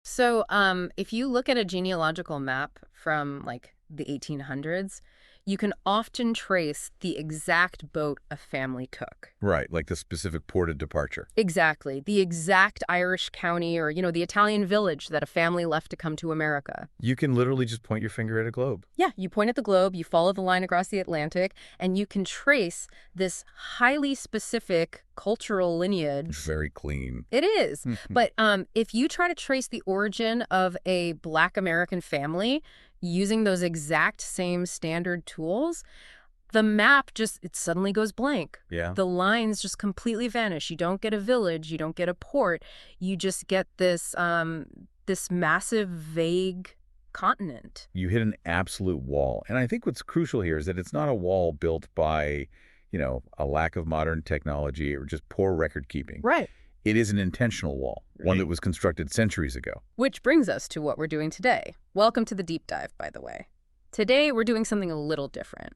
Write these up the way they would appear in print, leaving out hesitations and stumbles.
So, if you look at a genealogical map from like the 1800s, you can often trace the exact boat a family took. Right, like the specific port of departure. Exactly. The exact Irish county or, the Italian village that a family left to come to America. You can literally just point your finger at a globe. Yeah, you point at the globe, you follow the line across the Atlantic, and you can trace this highly specific cultural lineage. Very clean. It is. But if you try to trace the origin of a Black American family using those exact same standard tools, the map it suddenly goes blank. Yeah. The lines just completely vanish. You don't get a village. You don't get a port. You just get this massive, vague continent. You hit an absolute wall. And I think what's crucial here is that it's not a wall built by, a lack of modern technology or just poor record keeping. Right. It is an intentional wall, one that was constructed centuries ago. Which brings us to what we're doing today. Welcome to the deep dive, by the way. Today, we're doing something a little different.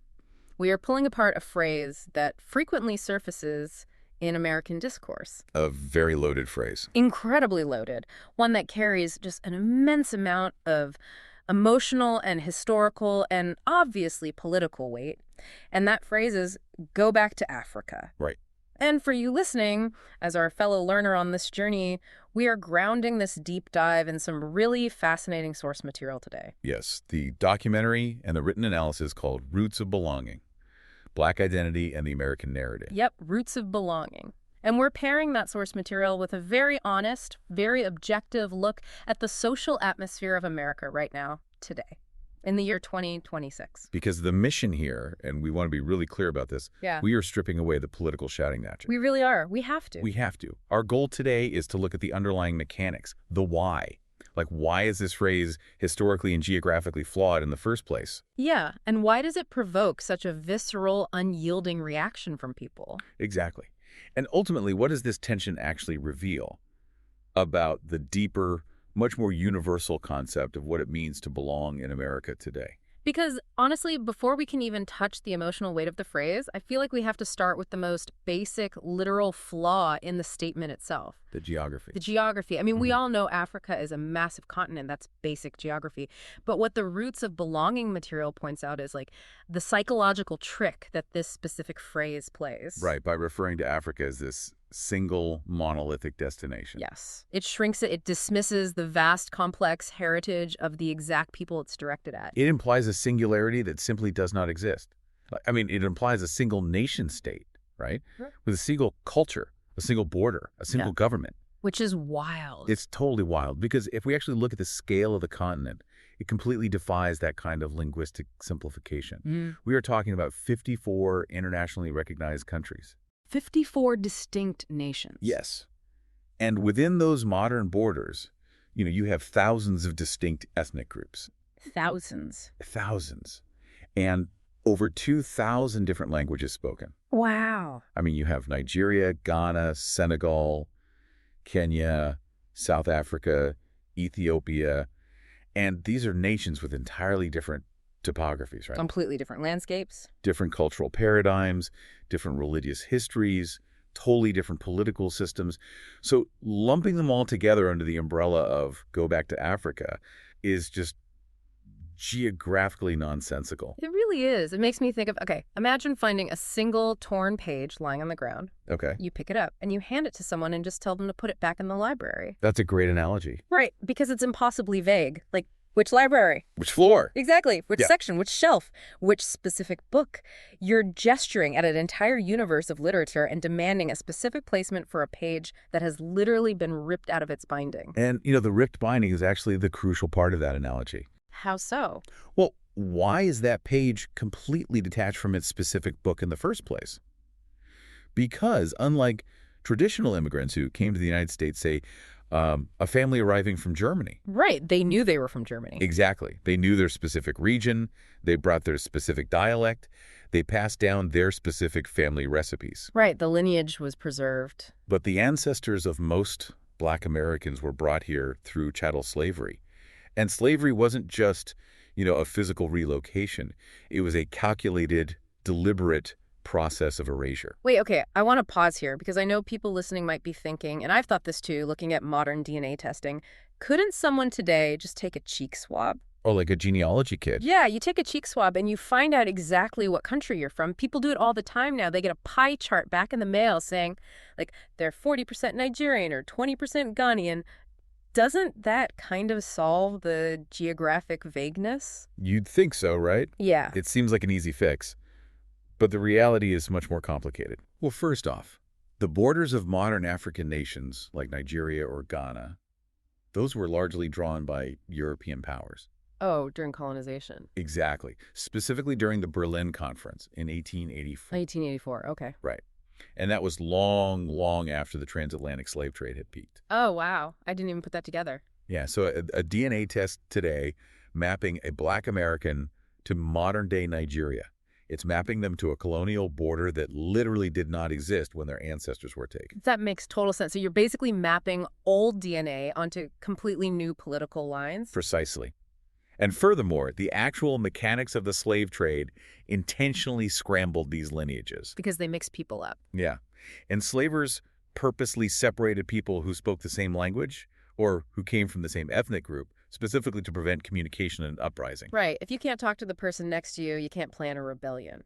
We are pulling apart a phrase that frequently surfaces in American discourse. A very loaded phrase. Incredibly loaded. One that carries just an immense amount of emotional and historical and obviously political weight. And that phrase is, go back to Africa. Right. And for you listening, as our fellow learner on this journey, we are grounding this deep dive in some really fascinating source material today. Yes, the documentary and the written analysis called Roots of Belonging, Black Identity and the American Narrative. Yep, Roots of Belonging. And we're pairing that source material with a very honest, very objective look at the social atmosphere of America right now, today, in the year 2026. Because the mission here, and we want to be really clear about this, we are stripping away the political shouting matches. We really are. We have to. We have to. Our goal today is to look at the underlying mechanics, the why. Like, why is this phrase historically and geographically flawed in the first place? Yeah, and why does it provoke such a visceral, unyielding reaction from people? Exactly. And ultimately, what does this tension actually reveal about the deeper, much more universal concept of what it means to belong in America today? Because, honestly, before we can even touch the emotional weight of the phrase, I feel like we have to start with the most basic, literal flaw in the statement itself. The geography. The geography. I mean, we all know Africa is a massive continent. That's basic geography. But what the Roots of Belonging material points out is, like, the psychological trick that this specific phrase plays. Right, by referring to Africa as this single monolithic destination. Yes. It shrinks it. It dismisses the vast, complex heritage of the exact people it's directed at. It implies a singularity that simply does not exist. I mean, it implies a single nation state, right? With a single culture, a single border, a single government. Which is wild. It's totally wild, because if we actually look at the scale of the continent, it completely defies that kind of linguistic simplification. We are talking about 54 internationally recognized countries. 54 distinct nations. Yes. And within those modern borders, you have thousands of distinct ethnic groups. Thousands. Thousands. And over 2,000 different languages spoken. Wow. I mean, you have Nigeria, Ghana, Senegal, Kenya, South Africa, Ethiopia. And these are nations with entirely different topographies, right? Completely different landscapes. Different cultural paradigms, different religious histories, totally different political systems. So lumping them all together under the umbrella of go back to Africa is just geographically nonsensical. It really is. It makes me think of, okay, imagine finding a single torn page lying on the ground. Okay. You pick it up and you hand it to someone and just tell them to put it back in the library. That's a great analogy. Right, because it's impossibly vague. Like, which library? Which floor? Exactly. Which section? Which shelf? Which specific book? You're gesturing at an entire universe of literature and demanding a specific placement for a page that has literally been ripped out of its binding. And, the ripped binding is actually the crucial part of that analogy. How so? Well, why is that page completely detached from its specific book in the first place? Because unlike traditional immigrants who came to the United States, say, a family arriving from Germany. Right. They knew they were from Germany. Exactly. They knew their specific region. They brought their specific dialect. They passed down their specific family recipes. Right. The lineage was preserved. But the ancestors of most Black Americans were brought here through chattel slavery. And slavery wasn't just, a physical relocation. It was a calculated, deliberate process of erasure. Wait, okay, I want to pause here because I know people listening might be thinking, and I've thought this too, looking at modern DNA testing, couldn't someone today just take a cheek swab? Or like a genealogy kit. Yeah, you take a cheek swab and you find out exactly what country you're from. People do it all the time now. They get a pie chart back in the mail saying, like, they're 40% Nigerian or 20% Ghanaian. Doesn't that kind of solve the geographic vagueness? You'd think so, right? Yeah. It seems like an easy fix. But the reality is much more complicated. Well, first off, the borders of modern African nations, like Nigeria or Ghana, those were largely drawn by European powers. Oh, during colonization. Exactly. Specifically during the Berlin Conference in 1884. 1884, okay. Right. And that was long, long after the transatlantic slave trade had peaked. Oh, wow. I didn't even put that together. Yeah, so a DNA test today mapping a Black American to modern-day Nigeria. It's mapping them to a colonial border that literally did not exist when their ancestors were taken. That makes total sense. So you're basically mapping old DNA onto completely new political lines? Precisely. And furthermore, the actual mechanics of the slave trade intentionally scrambled these lineages. Because they mix people up. Yeah. Enslavers purposely separated people who spoke the same language or who came from the same ethnic group, specifically to prevent communication and uprising. Right. If you can't talk to the person next to you, you can't plan a rebellion.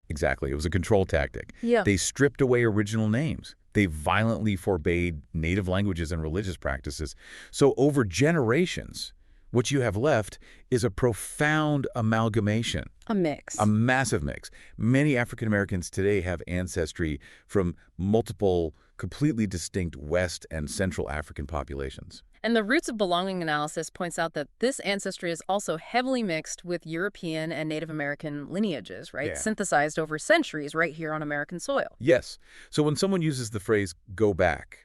Exactly. It was a control tactic. Yeah. They stripped away original names. They violently forbade native languages and religious practices. So over generations, what you have left is a profound amalgamation. A mix. A massive mix. Many African Americans today have ancestry from multiple, completely distinct West and Central African populations. And the roots of belonging analysis points out that this ancestry is also heavily mixed with European and Native American lineages, right? Yeah. Synthesized over centuries right here on American soil. Yes. So when someone uses the phrase, go back,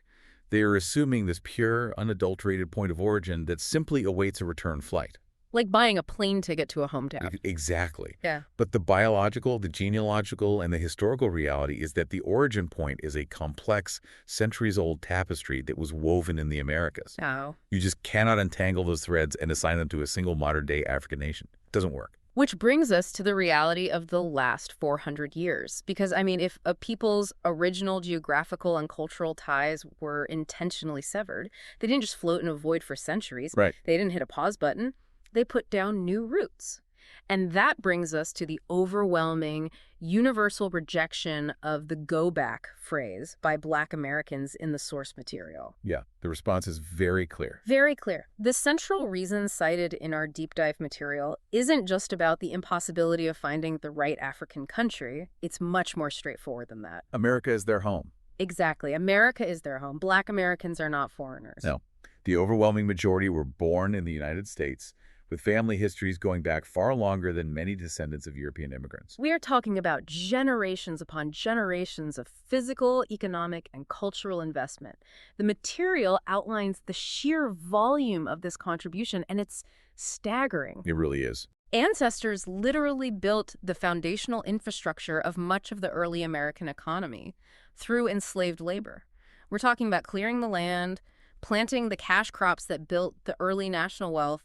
they are assuming this pure, unadulterated point of origin that simply awaits a return flight. Like buying a plane ticket to a hometown. Exactly. Yeah. But the biological, the genealogical, and the historical reality is that the origin point is a complex, centuries-old tapestry that was woven in the Americas. Oh. You just cannot untangle those threads and assign them to a single modern-day African nation. It doesn't work. Which brings us to the reality of the last 400 years. Because, I mean, if a people's original geographical and cultural ties were intentionally severed, they didn't just float in a void for centuries. Right. They didn't hit a pause button. They put down new roots. And that brings us to the overwhelming, universal rejection of the go back phrase by Black Americans in the source material. Yeah, the response is very clear. Very clear. The central reason cited in our deep dive material isn't just about the impossibility of finding the right African country. It's much more straightforward than that. America is their home. Exactly. America is their home. Black Americans are not foreigners. No. The overwhelming majority were born in the United States, with family histories going back far longer than many descendants of European immigrants. We are talking about generations upon generations of physical, economic, and cultural investment. The material outlines the sheer volume of this contribution, and it's staggering. It really is. Ancestors literally built the foundational infrastructure of much of the early American economy through enslaved labor. We're talking about clearing the land, planting the cash crops that built the early national wealth.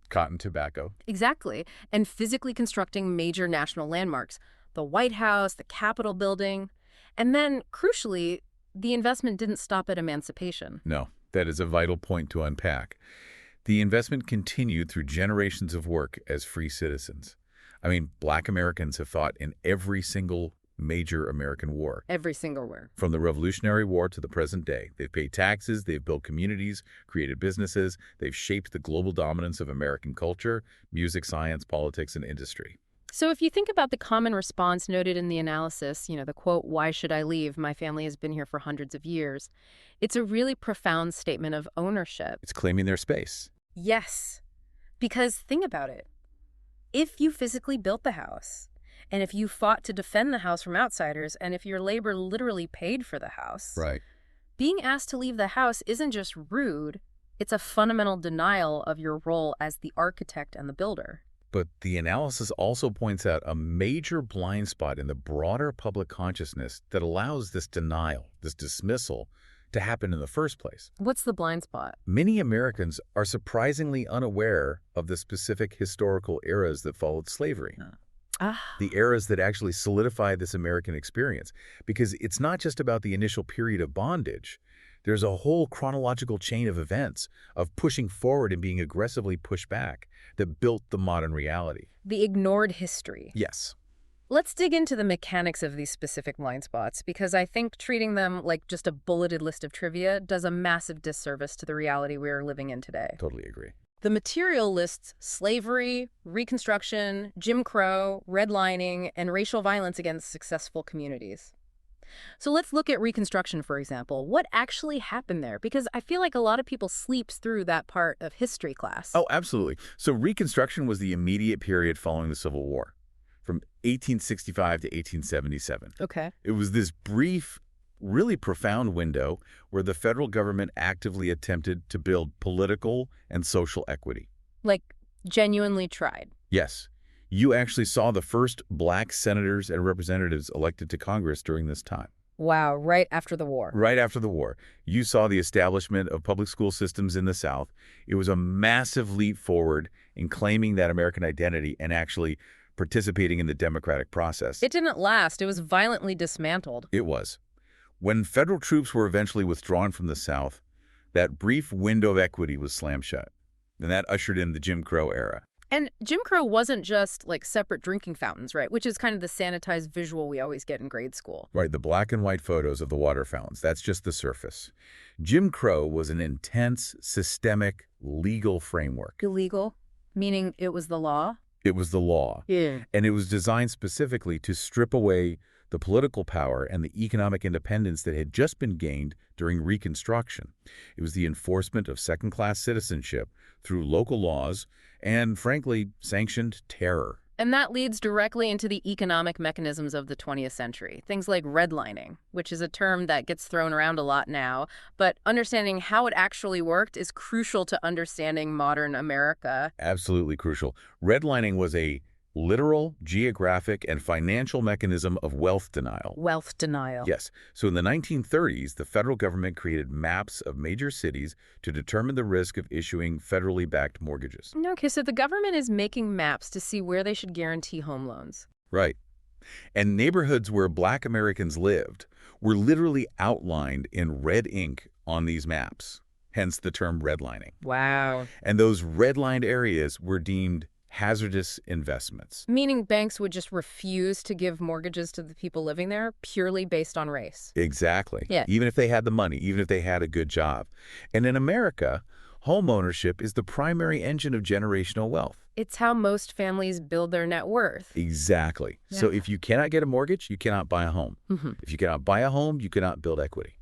Cotton, tobacco. Exactly. And physically constructing major national landmarks, the White House, the Capitol building. And then, crucially, the investment didn't stop at emancipation. No, that is a vital point to unpack. The investment continued through generations of work as free citizens. I mean, Black Americans have fought in every single major American war. Every single war. From the Revolutionary War to the present day. They've paid taxes, they've built communities, created businesses, they've shaped the global dominance of American culture, music, science, politics, and industry. So if you think about the common response noted in the analysis, the quote, "Why should I leave? My family has been here for hundreds of years," it's a really profound statement of ownership. It's claiming their space. Yes. Because think about it. If you physically built the house, and if you fought to defend the house from outsiders, and if your labor literally paid for the house, Right. being asked to leave the house isn't just rude, it's a fundamental denial of your role as the architect and the builder. But the analysis also points out a major blind spot in the broader public consciousness that allows this denial, this dismissal, to happen in the first place. What's the blind spot? Many Americans are surprisingly unaware of the specific historical eras that followed slavery. Ah, the eras that actually solidify this American experience. Because it's not just about the initial period of bondage. There's a whole chronological chain of events, of pushing forward and being aggressively pushed back, that built the modern reality. the ignored history. Yes, Let's dig into the mechanics of these specific blind spots, because I think treating them like just a bulleted list of trivia does a massive disservice to the reality we are living in today. totally agree. The material lists slavery, Reconstruction, Jim Crow, redlining, and racial violence against successful communities. So let's look at Reconstruction, for example. What actually happened there? Because I feel like a lot of people sleeps through that part of history class. Oh, absolutely. So Reconstruction was the immediate period following the Civil War, from 1865 to 1877. Okay. It was this brief, really profound window where the federal government actively attempted to build political and social equity. Like, genuinely tried. Yes, you actually saw the first black senators and representatives elected to Congress during this time. Wow, right after the war. Right after the war, you saw the establishment of public school systems in the South. It was a massive leap forward in claiming that American identity and actually participating in the democratic process. It didn't last. It was violently dismantled. It was. When federal troops were eventually withdrawn from the South, that brief window of equity was slammed shut. And that ushered in the Jim Crow era. And Jim Crow wasn't just like separate drinking fountains, right? Which is kind of the sanitized visual we always get in grade school. Right, the black and white photos of the water fountains, that's just the surface. Jim Crow was an intense, systemic, legal framework. Illegal, meaning it was the law? It was the law. Yeah. And it was designed specifically to strip away the political power and the economic independence that had just been gained during Reconstruction. It was the enforcement of second-class citizenship through local laws and, frankly, sanctioned terror. And that leads directly into the economic mechanisms of the 20th century. Things like redlining, which is a term that gets thrown around a lot now, but understanding how it actually worked is crucial to understanding modern America. Absolutely crucial. Redlining was a literal, geographic, and financial mechanism of wealth denial. Wealth denial. Yes. So in the 1930s, the federal government created maps of major cities to determine the risk of issuing federally backed mortgages. Okay, so the government is making maps to see where they should guarantee home loans. Right. And neighborhoods where black Americans lived were literally outlined in red ink on these maps, hence the term redlining. Wow. And those redlined areas were deemed hazardous investments. Meaning banks would just refuse to give mortgages to the people living there purely based on race. Exactly. Yeah. Even if they had the money, even if they had a good job. And in America, home ownership is the primary engine of generational wealth. It's how most families build their net worth. Exactly. So Yeah. if you cannot get a mortgage, you cannot buy a home. If you cannot buy a home, you cannot build equity.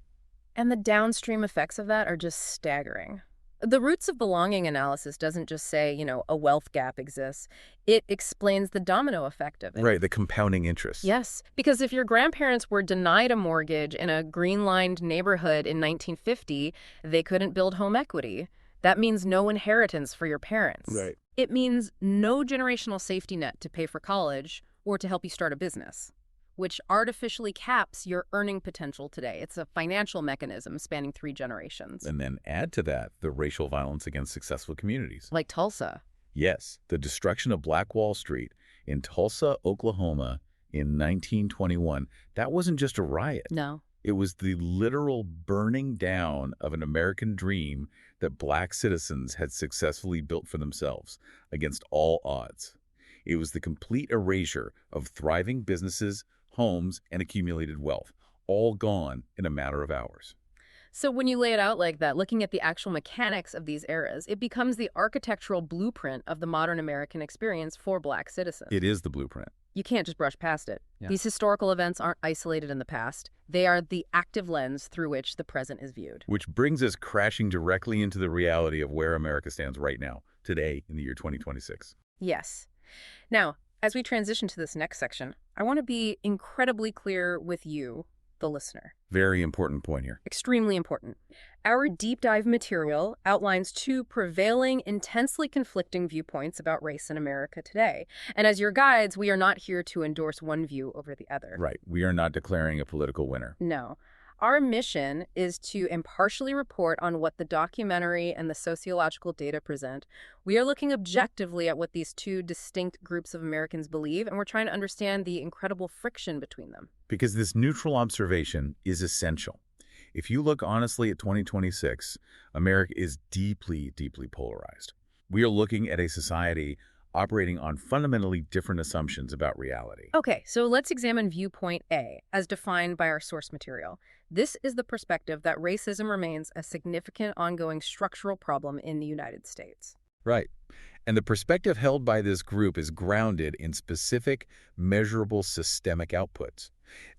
And the downstream effects of that are just staggering. The roots of belonging analysis doesn't just say, a wealth gap exists. It explains the domino effect of it. Right, the compounding interest. Yes, because if your grandparents were denied a mortgage in a green-lined neighborhood in 1950, they couldn't build home equity. That means no inheritance for your parents. Right. It means no generational safety net to pay for college or to help you start a business, which artificially caps your earning potential today. It's a financial mechanism spanning 3 generations. And then add to that the racial violence against successful communities. Like Tulsa. Yes, the destruction of Black Wall Street in Tulsa, Oklahoma in 1921. That wasn't just a riot. No. It was the literal burning down of an American dream that black citizens had successfully built for themselves against all odds. It was the complete erasure of thriving businesses, homes, and accumulated wealth, all gone in a matter of hours. So when you lay it out like that, looking at the actual mechanics of these eras, it becomes the architectural blueprint of the modern American experience for black citizens. It is the blueprint. You can't just brush past it. Yeah. These historical events aren't isolated in the past. They are the active lens through which the present is viewed. Which brings us crashing directly into the reality of where America stands right now, today, in the year 2026. Yes. Now, as we transition to this next section, I want to be incredibly clear with you, the listener. Very important point here. Extremely important. Our deep dive material outlines 2 prevailing, intensely conflicting viewpoints about race in America today. And as your guides, we are not here to endorse one view over the other. Right. We are not declaring a political winner. No. Our mission is to impartially report on what the documentary and the sociological data present. We are looking objectively at what these two distinct groups of Americans believe, and we're trying to understand the incredible friction between them. Because this neutral observation is essential. If you look honestly at 2026, America is deeply, deeply polarized. We are looking at a society operating on fundamentally different assumptions about reality. Okay, so let's examine viewpoint A, as defined by our source material. This is the perspective that racism remains a significant ongoing structural problem in the United States. Right. And the perspective held by this group is grounded in specific, measurable systemic outputs.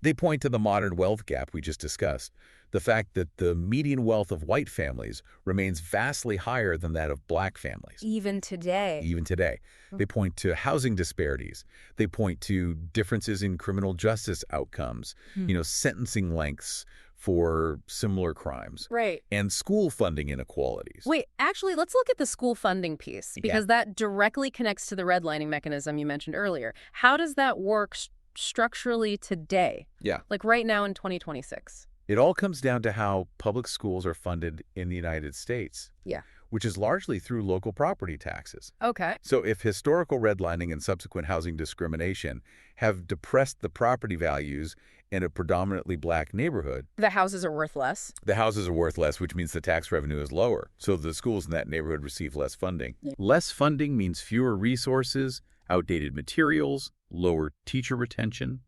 They point to the modern wealth gap we just discussed, the fact that the median wealth of white families remains vastly higher than that of black families. Even today. Even today. They point to housing disparities. They point to differences in criminal justice outcomes, sentencing lengths for similar crimes. Right. And school funding inequalities. Wait, actually, let's look at the school funding piece, because that directly connects to the redlining mechanism you mentioned earlier. How does that work structurally today? Yeah. Like right now in 2026? It all comes down to how public schools are funded in the United States. Yeah. Which is largely through local property taxes. Okay. So if historical redlining and subsequent housing discrimination have depressed the property values in a predominantly black neighborhood, The houses are worth less. the houses are worth less, which means the tax revenue is lower. So the schools in that neighborhood receive less funding. Yeah. Less funding means fewer resources, outdated materials, lower teacher retention,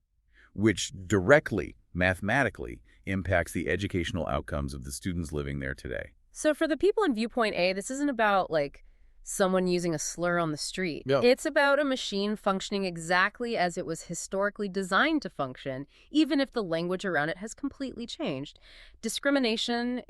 which directly, mathematically, impacts the educational outcomes of the students living there today. So for the people in viewpoint A, this isn't about, like, someone using a slur on the street. Yeah. It's about a machine functioning exactly as it was historically designed to function, even if the language around it has completely changed. Discrimination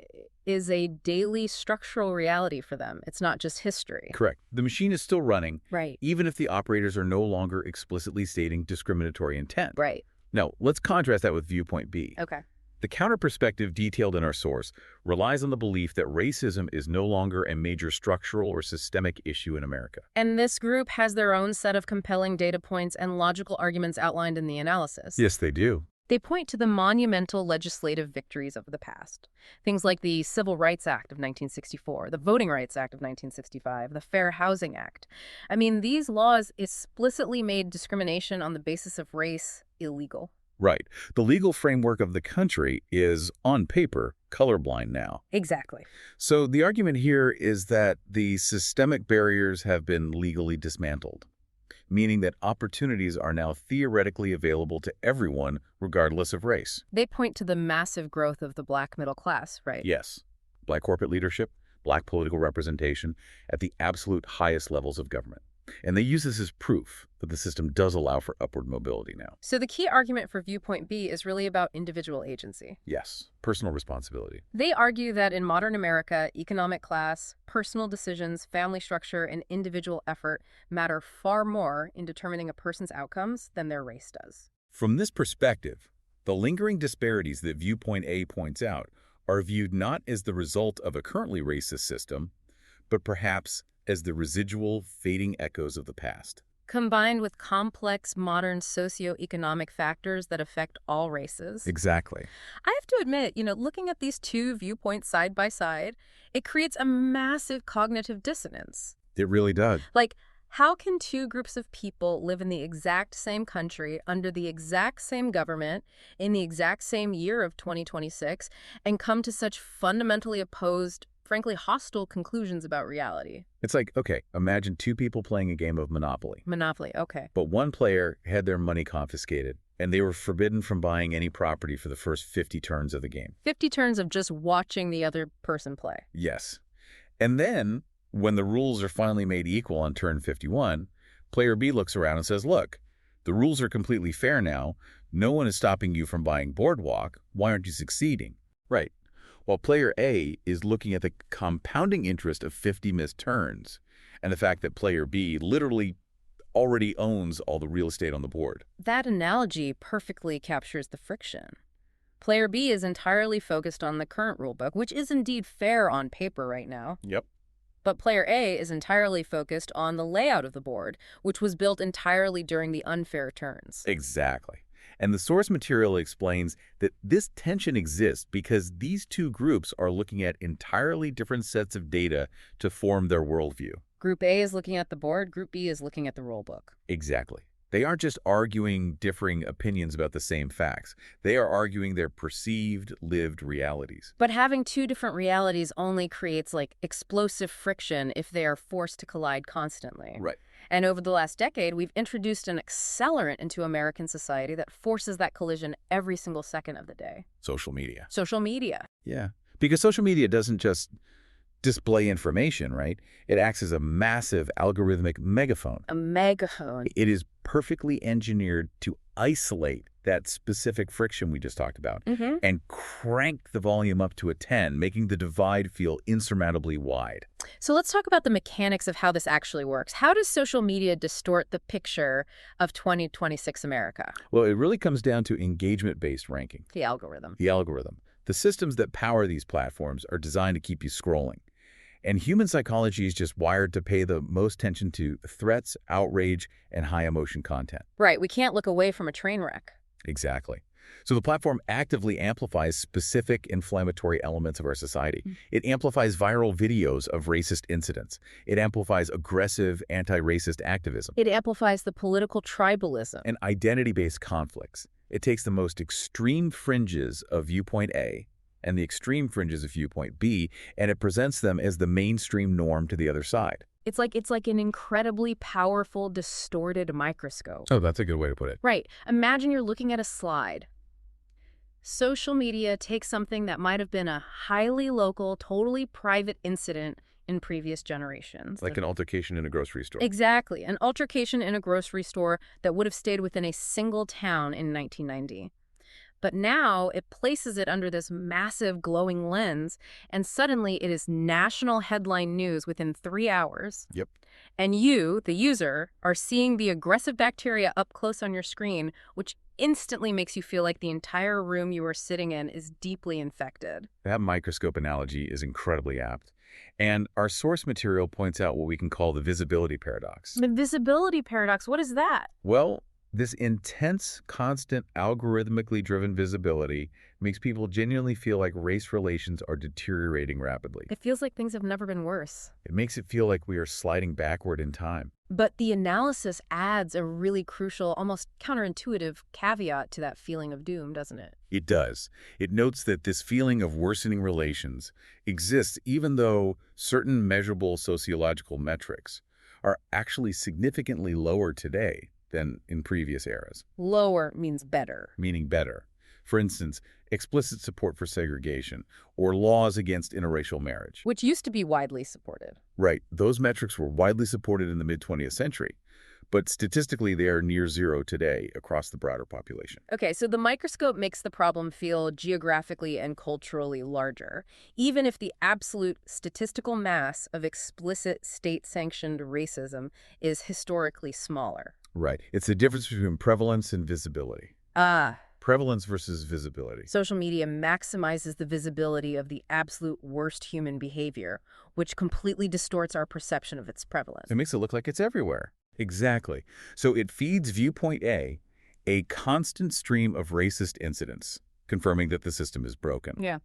is a daily structural reality for them. It's not just history. Correct. The machine is still running, Right. even if the operators are no longer explicitly stating discriminatory intent. Right. Now, let's contrast that with viewpoint B. Okay. The counter-perspective detailed in our source relies on the belief that racism is no longer a major structural or systemic issue in America. And this group has their own set of compelling data points and logical arguments outlined in the analysis. Yes, they do. They point to the monumental legislative victories of the past. Things like the Civil Rights Act of 1964, the Voting Rights Act of 1965, the Fair Housing Act. I mean, these laws explicitly made discrimination on the basis of race illegal. Right. The legal framework of the country is, on paper, colorblind now. Exactly. So the argument here is that the systemic barriers have been legally dismantled, meaning that opportunities are now theoretically available to everyone, regardless of race. They point to the massive growth of the black middle class, right? Yes. Black corporate leadership, black political representation at the absolute highest levels of government. And they use this as proof that the system does allow for upward mobility now. So the key argument for viewpoint B is really about individual agency. Yes, personal responsibility. They argue that in modern America, economic class, personal decisions, family structure, and individual effort matter far more in determining a person's outcomes than their race does. From this perspective, the lingering disparities that viewpoint A points out are viewed not as the result of a currently racist system, but perhaps as the residual, fading echoes of the past. Combined with complex modern socioeconomic factors that affect all races. Exactly. I have to admit, looking at these two viewpoints side by side, it creates a massive cognitive dissonance. It really does. Like, how can two groups of people live in the exact same country, under the exact same government, in the exact same year of 2026, and come to such fundamentally opposed, frankly hostile conclusions about reality? It's like, okay, imagine two people playing a game of Monopoly. Monopoly, okay. But one player had their money confiscated, and they were forbidden from buying any property for the first 50 turns of the game. 50 turns of just watching the other person play. Yes. And then, when the rules are finally made equal on turn 51, player B looks around and says, look, the rules are completely fair now. No one is stopping you from buying Boardwalk. Why aren't you succeeding? Right. While player A is looking at the compounding interest of 50 missed turns and the fact that player B literally already owns all the real estate on the board. That analogy perfectly captures the friction. Player B is entirely focused on the current rulebook, which is indeed fair on paper right now. Yep. But player A is entirely focused on the layout of the board, which was built entirely during the unfair turns. Exactly. And the source material explains that this tension exists because these two groups are looking at entirely different sets of data to form their worldview. Group A is looking at the board, Group B is looking at the rule book. Exactly. They aren't just arguing differing opinions about the same facts. They are arguing their perceived, lived realities. But having two different realities only creates explosive friction if they are forced to collide constantly. Right. And over the last decade, we've introduced an accelerant into American society that forces that collision every single second of the day. Social media. Social media. Yeah. Because social media doesn't just display information, right? It acts as a massive algorithmic megaphone. A megaphone. It is perfectly engineered to isolate that specific friction we just talked about and crank the volume up to a 10, making the divide feel insurmountably wide. So let's talk about the mechanics of how this actually works. How does social media distort the picture of 2026 America? Well, it really comes down to engagement-based ranking. The algorithm. The algorithm. The systems that power these platforms are designed to keep you scrolling. And human psychology is just wired to pay the most attention to threats, outrage, and high-emotion content. Right. We can't look away from a train wreck. Exactly. So the platform actively amplifies specific inflammatory elements of our society. It amplifies viral videos of racist incidents. It amplifies aggressive anti-racist activism. It amplifies the political tribalism. And identity-based conflicts. It takes the most extreme fringes of viewpoint A and the extreme fringes of viewpoint B, and it presents them as the mainstream norm to the other side. It's like an incredibly powerful, distorted microscope. Oh, that's a good way to put it. Right. Imagine you're looking at a slide. Social media takes something that might have been a highly local, totally private incident in previous generations. Like an altercation in a grocery store. Exactly. An altercation in a grocery store that would have stayed within a single town in 1990. But now it places it under this massive glowing lens, and suddenly it is national headline news within 3 hours. Yep. And you, the user, are seeing the aggressive bacteria up close on your screen, which instantly makes you feel like the entire room you are sitting in is deeply infected. That microscope analogy is incredibly apt. And our source material points out what we can call the visibility paradox. The visibility paradox, what is that? Well, this intense, constant, algorithmically driven visibility makes people genuinely feel like race relations are deteriorating rapidly. It feels like things have never been worse. It makes it feel like we are sliding backward in time. But the analysis adds a really crucial, almost counterintuitive caveat to that feeling of doom, doesn't it? It does. It notes that this feeling of worsening relations exists even though certain measurable sociological metrics are actually significantly lower today than in previous eras. Lower means better. Meaning better. For instance, explicit support for segregation or laws against interracial marriage. Which used to be widely supported. Right. Those metrics were widely supported in the mid-20th century, but statistically they are near zero today across the broader population. Okay, so the microscope makes the problem feel geographically and culturally larger, even if the absolute statistical mass of explicit state-sanctioned racism is historically smaller. Right. It's the difference between prevalence and visibility. Prevalence versus visibility. Social media maximizes the visibility of the absolute worst human behavior, which completely distorts our perception of its prevalence. It makes it look like it's everywhere. Exactly. So it feeds viewpoint a constant stream of racist incidents, confirming that the system is broken. Yeah.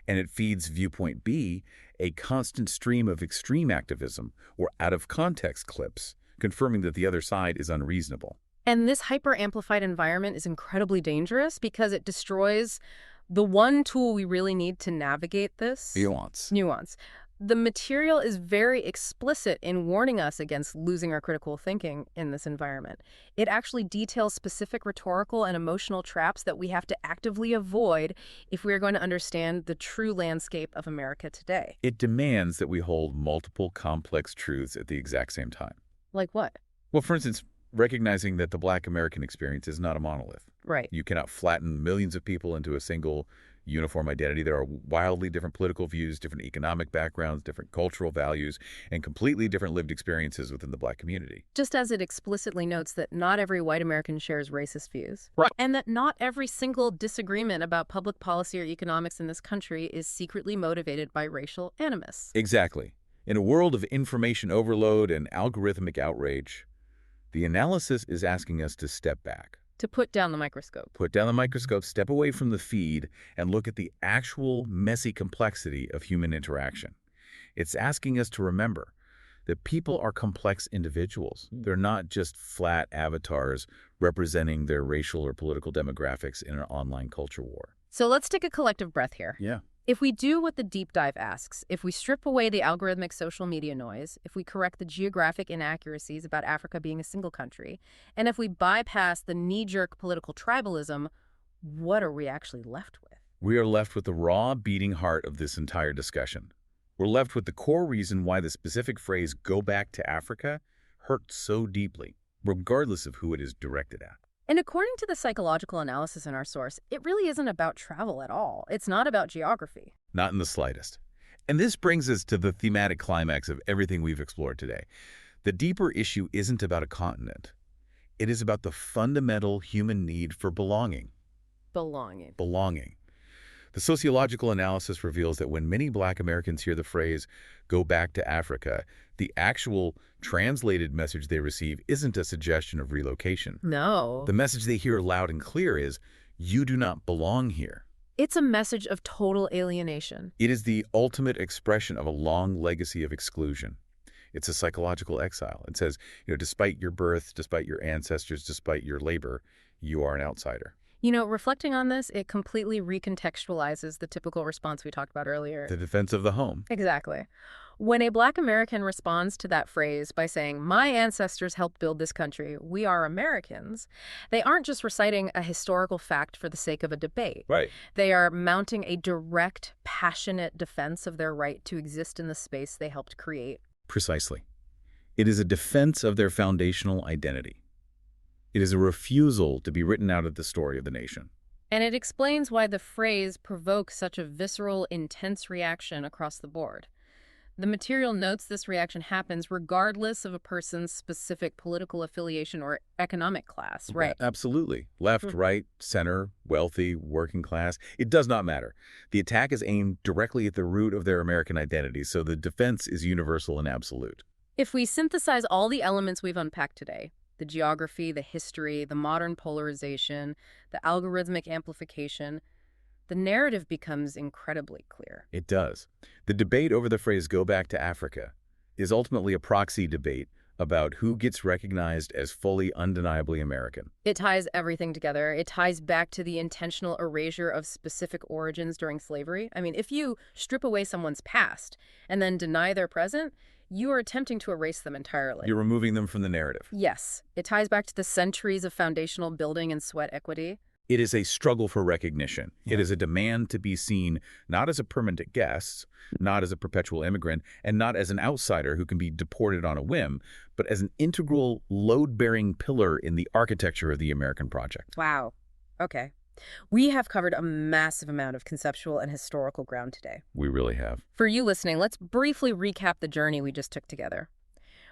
And it feeds viewpoint B a constant stream of extreme activism or out-of-context clips, confirming that the other side is unreasonable. And this hyper-amplified environment is incredibly dangerous because it destroys the one tool we really need to navigate this. Nuance. The material is very explicit in warning us against losing our critical thinking in this environment. It actually details specific rhetorical and emotional traps that we have to actively avoid if we are going to understand the true landscape of America today. It demands that we hold multiple complex truths at the exact same time. Like what? Well, for instance, recognizing that the Black American experience is not a monolith. Right. You cannot flatten millions of people into a single uniform identity. There are wildly different political views, different economic backgrounds, different cultural values, and completely different lived experiences within the Black community. Just as it explicitly notes that not every white American shares racist views. Right. And that not every single disagreement about public policy or economics in this country is secretly motivated by racial animus. Exactly. In a world of information overload and algorithmic outrage, the analysis is asking us to step back, To put down the microscope. Put down the microscope, step away from the feed, and look at the actual messy complexity of human interaction. It's asking us to remember that people are complex individuals. They're not just flat avatars representing their racial or political demographics in an online culture war. So let's take a collective breath here. Yeah. If we do what the deep dive asks, if we strip away the algorithmic social media noise, if we correct the geographic inaccuracies about Africa being a single country, and if we bypass the knee-jerk political tribalism, what are we actually left with? We are left with the raw, beating heart of this entire discussion. We're left with the core reason why the specific phrase, "go back to Africa," hurt so deeply, regardless of who it is directed at. And according to the psychological analysis in our source, it really isn't about travel at all. It's not about geography. Not in the slightest. And this brings us to the thematic climax of everything we've explored today. The deeper issue isn't about a continent. It is about the fundamental human need for belonging. Belonging. Belonging. The sociological analysis reveals that when many Black Americans hear the phrase, "go back to Africa," the actual translated message they receive isn't a suggestion of relocation. No. The message they hear loud and clear is, "you do not belong here." It's a message of total alienation. It is the ultimate expression of a long legacy of exclusion. It's a psychological exile. It says, despite your birth, despite your ancestors, despite your labor, you are an outsider. Reflecting on this, it completely recontextualizes the typical response we talked about earlier. The defense of the home. Exactly. When a Black American responds to that phrase by saying, "my ancestors helped build this country, we are Americans," they aren't just reciting a historical fact for the sake of a debate. Right. They are mounting a direct, passionate defense of their right to exist in the space they helped create. Precisely. It is a defense of their foundational identity. It is a refusal to be written out of the story of the nation. And it explains why the phrase provokes such a visceral, intense reaction across the board. The material notes this reaction happens regardless of a person's specific political affiliation or economic class, right? Absolutely. Left, right, center, wealthy, working class. It does not matter. The attack is aimed directly at the root of their American identity, so the defense is universal and absolute. If we synthesize all the elements we've unpacked today, the geography, the history, the modern polarization, the algorithmic amplification, the narrative becomes incredibly clear. It does. The debate over the phrase "go back to Africa" is ultimately a proxy debate about who gets recognized as fully, undeniably American. It ties everything together. It ties back to the intentional erasure of specific origins during slavery. I mean, if you strip away someone's past and then deny their present, you are attempting to erase them entirely. You're removing them from the narrative. Yes. It ties back to the centuries of foundational building and sweat equity. It is a struggle for recognition. It is a demand to be seen not as a permanent guest, not as a perpetual immigrant, and not as an outsider who can be deported on a whim, but as an integral, load-bearing pillar in the architecture of the American project. Wow. Okay. We have covered a massive amount of conceptual and historical ground today. We really have. For you listening, let's briefly recap the journey we just took together.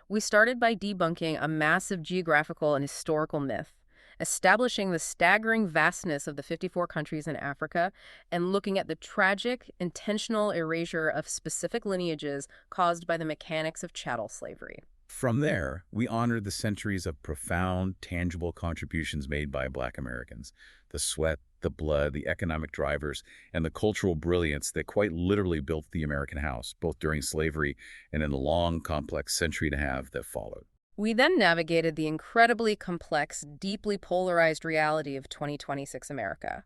We started by debunking a massive geographical and historical myth, establishing the staggering vastness of the 54 countries in Africa, and looking at the tragic, intentional erasure of specific lineages caused by the mechanics of chattel slavery. From there, we honored the centuries of profound, tangible contributions made by Black Americans, the sweat, the blood, the economic drivers, and the cultural brilliance that quite literally built the American house, both during slavery and in the long, complex century and a half that followed. We then navigated the incredibly complex, deeply polarized reality of 2026 America.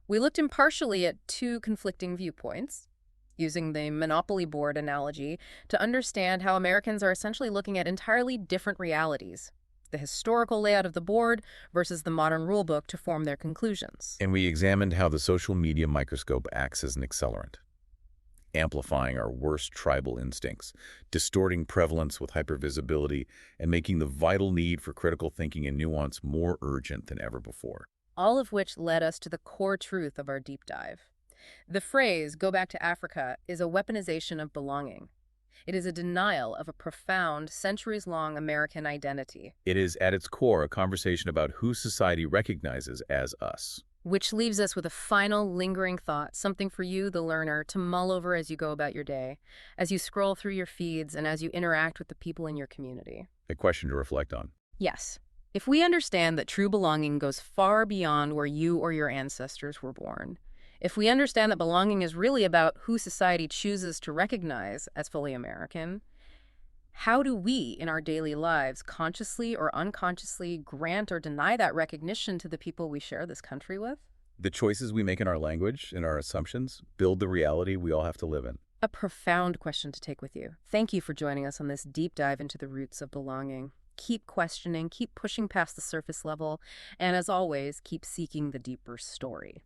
We looked impartially at two conflicting viewpoints, using the Monopoly board analogy to understand how Americans are essentially looking at entirely different realities, the historical layout of the board versus the modern rulebook to form their conclusions. And we examined how the social media microscope acts as an accelerant, amplifying our worst tribal instincts, distorting prevalence with hypervisibility, and making the vital need for critical thinking and nuance more urgent than ever before. All of which led us to the core truth of our deep dive. The phrase, "go back to Africa," is a weaponization of belonging. It is a denial of a profound, centuries-long American identity. It is, at its core, a conversation about who society recognizes as us. Which leaves us with a final, lingering thought, something for you, the learner, to mull over as you go about your day, as you scroll through your feeds, and as you interact with the people in your community. A question to reflect on. Yes. If we understand that true belonging goes far beyond where you or your ancestors were born, if we understand that belonging is really about who society chooses to recognize as fully American, how do we, in our daily lives, consciously or unconsciously grant or deny that recognition to the people we share this country with? The choices we make in our language and our assumptions build the reality we all have to live in. A profound question to take with you. Thank you for joining us on this deep dive into the roots of belonging. Keep questioning, keep pushing past the surface level, and as always, keep seeking the deeper story.